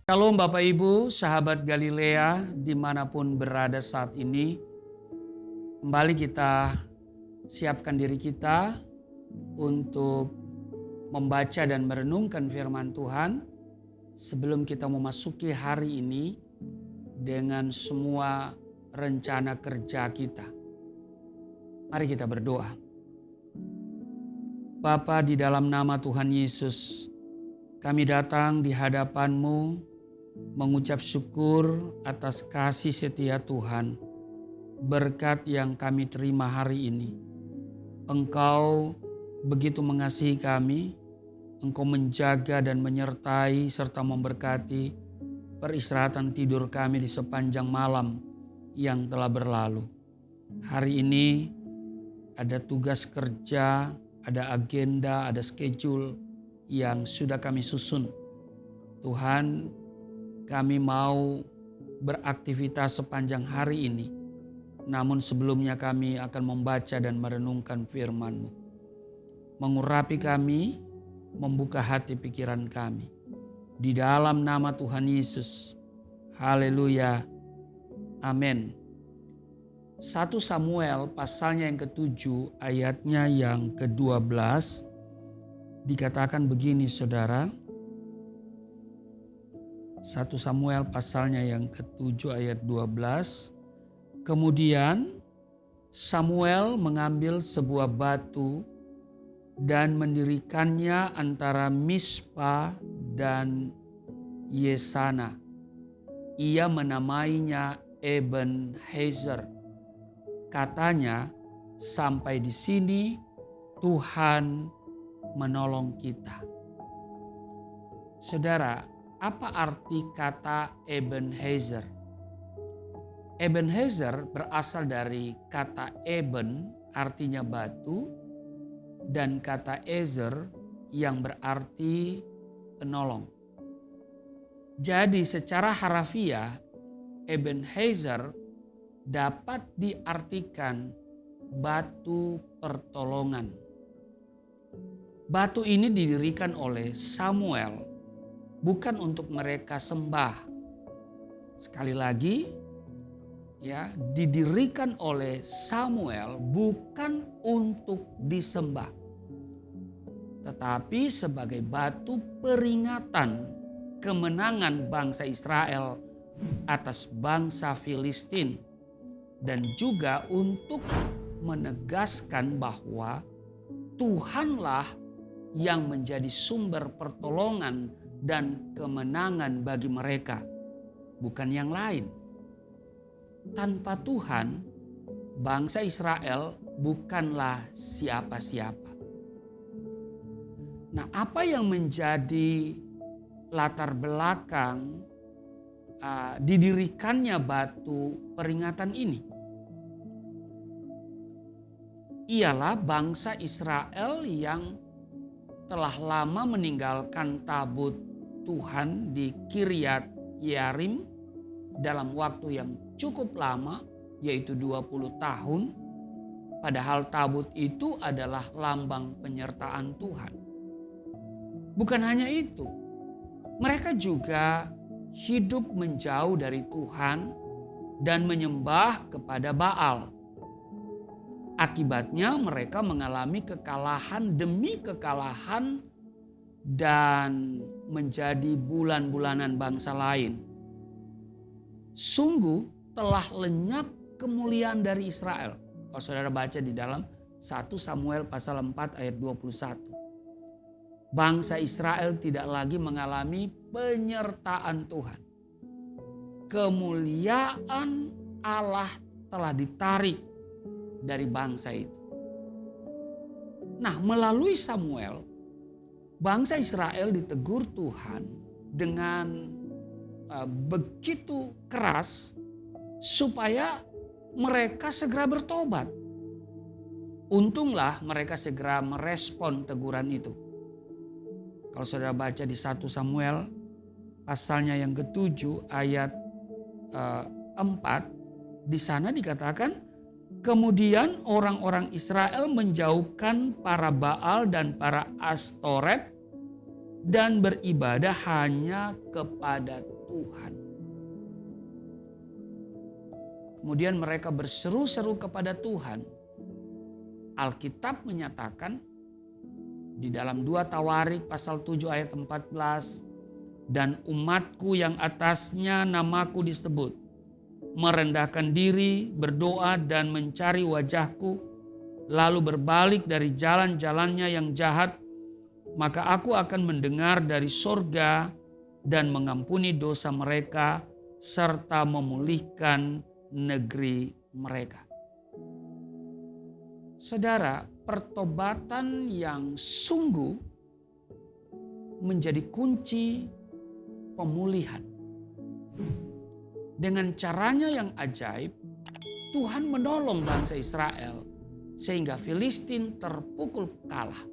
Shalom Bapak Ibu, sahabat Galilea dimanapun berada saat ini. Kembali kita siapkan diri kita untuk membaca dan merenungkan firman Tuhan sebelum kita memasuki hari ini dengan semua rencana kerja kita. Mari kita berdoa. Bapa, di dalam nama Tuhan Yesus, kami datang di hadapan-Mu mengucap syukur atas kasih setia Tuhan, berkat yang kami terima hari ini. Engkau begitu mengasihi kami, Engkau menjaga dan menyertai serta memberkati peristirahatan tidur kami di sepanjang malam yang telah berlalu. Hari ini ada tugas kerja, ada agenda, ada schedule yang sudah kami susun. Tuhan, kami mau beraktivitas sepanjang hari ini. Namun sebelumnya kami akan membaca dan merenungkan firman-Mu. Mengurapi kami, membuka hati pikiran kami. Di dalam nama Tuhan Yesus. Haleluya. Amin. 1 Samuel pasalnya yang ke-7 ayatnya yang ke-12 dikatakan begini saudara. 1 Samuel pasalnya yang ke-7 ayat 12. Kemudian Samuel mengambil sebuah batu dan mendirikannya antara Mispa dan Yesana. Ia menamainya Ebenhezer. Katanya, sampai di sini Tuhan menolong kita. Saudara, apa arti kata Ebenhezer? Ebenhezer berasal dari kata Eben, artinya batu, dan kata Ezer yang berarti penolong. Jadi secara harafiah, Ebenhezer dapat diartikan batu pertolongan. Batu ini didirikan oleh Samuel bukan untuk mereka sembah. Sekali lagi, ya, didirikan oleh Samuel bukan untuk disembah. Tetapi sebagai batu peringatan kemenangan bangsa Israel atas bangsa Filistin. Dan juga untuk menegaskan bahwa Tuhanlah yang menjadi sumber pertolongan dan kemenangan bagi mereka, bukan yang lain. Tanpa Tuhan, bangsa Israel bukanlah siapa-siapa. Nah, apa yang menjadi latar belakang didirikannya batu peringatan ini? Ialah bangsa Israel yang telah lama meninggalkan tabut Tuhan di Kiryat Yearim dalam waktu yang cukup lama, yaitu 20 tahun. Padahal tabut itu adalah lambang penyertaan Tuhan. Bukan hanya itu, mereka juga hidup menjauh dari Tuhan dan menyembah kepada Baal. Akibatnya mereka mengalami kekalahan demi kekalahan dan menjadi bulan-bulanan bangsa lain. Sungguh telah lenyap kemuliaan dari Israel. Kalau saudara baca di dalam 1 Samuel pasal 4 ayat 21. Bangsa Israel tidak lagi mengalami penyertaan Tuhan. Kemuliaan Allah telah ditarik dari bangsa itu. Nah, melalui Samuel, bangsa Israel ditegur Tuhan dengan begitu keras supaya mereka segera bertobat. Untunglah mereka segera merespon teguran itu. Kalau saudara baca di 1 Samuel pasalnya yang ke-7 ayat 4, di sana dikatakan, kemudian orang-orang Israel menjauhkan para Baal dan para Astoret dan beribadah hanya kepada Tuhan. Kemudian mereka berseru-seru kepada Tuhan. Alkitab menyatakan di dalam 2 Tawarik pasal 7 ayat 14, dan umatku yang atasnya namaku disebut, merendahkan diri, berdoa dan mencari wajahku, lalu berbalik dari jalan-jalannya yang jahat, maka aku akan mendengar dari sorga dan mengampuni dosa mereka serta memulihkan negeri mereka. Saudara, pertobatan yang sungguh menjadi kunci pemulihan. Dengan caranya yang ajaib, Tuhan menolong bangsa Israel sehingga Filistin terpukul kalah.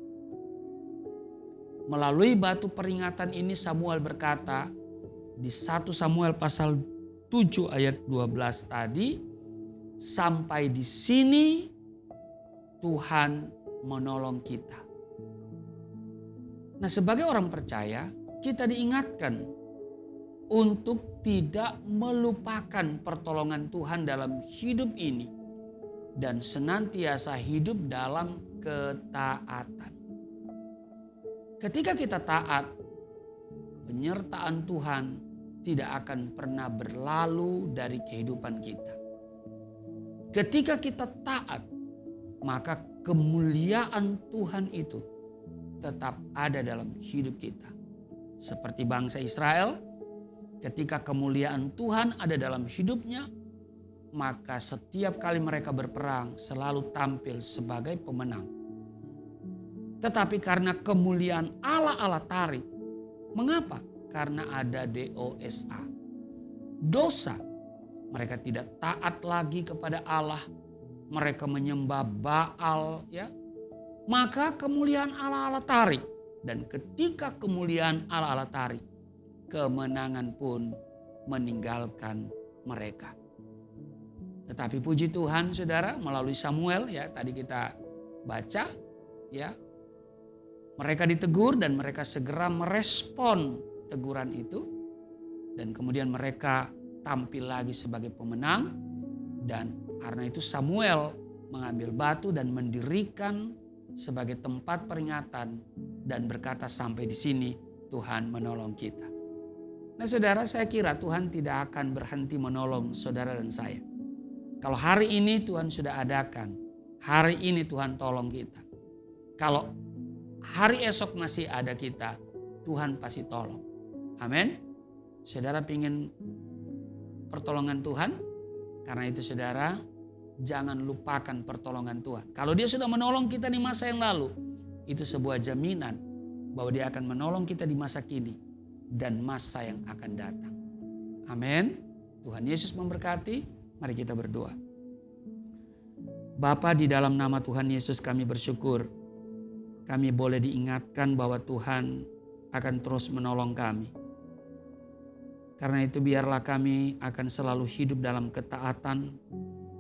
Melalui batu peringatan ini Samuel berkata di 1 Samuel pasal 7 ayat 12 tadi, sampai di sini Tuhan menolong kita. Nah, sebagai orang percaya, kita diingatkan untuk tidak melupakan pertolongan Tuhan dalam hidup ini dan senantiasa hidup dalam ketaatan. Ketika kita taat, penyertaan Tuhan tidak akan pernah berlalu dari kehidupan kita. Ketika kita taat, maka kemuliaan Tuhan itu tetap ada dalam hidup kita. Seperti bangsa Israel, ketika kemuliaan Tuhan ada dalam hidupnya, maka setiap kali mereka berperang selalu tampil sebagai pemenang. Tetapi karena kemuliaan Allah tarik, mengapa? Karena ada dosa. Dosa. Mereka tidak taat lagi kepada Allah. Mereka menyembah Baal, ya. Maka kemuliaan Allah tarik. Dan ketika kemuliaan Allah tarik, kemenangan pun meninggalkan mereka. Tetapi puji Tuhan, saudara, melalui Samuel, ya, tadi kita baca, ya, mereka ditegur dan mereka segera merespon teguran itu, dan kemudian mereka tampil lagi sebagai pemenang. Dan karena itu Samuel mengambil batu dan mendirikan sebagai tempat peringatan dan berkata, sampai di sini Tuhan menolong kita. Nah, saudara, saya kira Tuhan tidak akan berhenti menolong saudara dan saya. Kalau hari ini Tuhan sudah adakan, hari ini Tuhan tolong kita. Kalau hari esok masih ada kita, Tuhan pasti tolong. Amin. Saudara ingin pertolongan Tuhan? Karena itu saudara, jangan lupakan pertolongan Tuhan. Kalau dia sudah menolong kita di masa yang lalu, itu sebuah jaminan bahwa dia akan menolong kita di masa kini dan masa yang akan datang. Amin. Tuhan Yesus memberkati. Mari kita berdoa. Bapa, di dalam nama Tuhan Yesus kami bersyukur. Kami boleh diingatkan bahwa Tuhan akan terus menolong kami. Karena itu biarlah kami akan selalu hidup dalam ketaatan,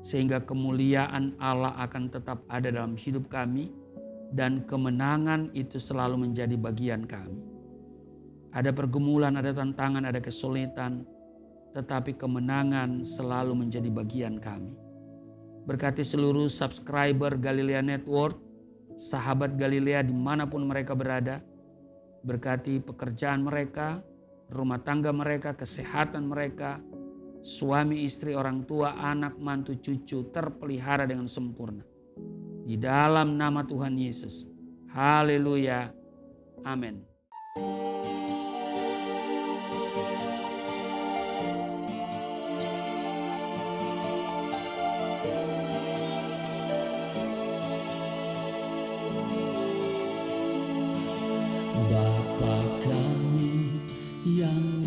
sehingga kemuliaan Allah akan tetap ada dalam hidup kami, dan kemenangan itu selalu menjadi bagian kami. Ada pergumulan, ada tantangan, ada kesulitan, tetapi kemenangan selalu menjadi bagian kami. Berkati seluruh subscriber Galilea Network, sahabat Galilea dimanapun mereka berada. Berkati pekerjaan mereka, rumah tangga mereka, kesehatan mereka, suami, istri, orang tua, anak, mantu, cucu terpelihara dengan sempurna. Di dalam nama Tuhan Yesus. Haleluya. Amin. Bapa kami yang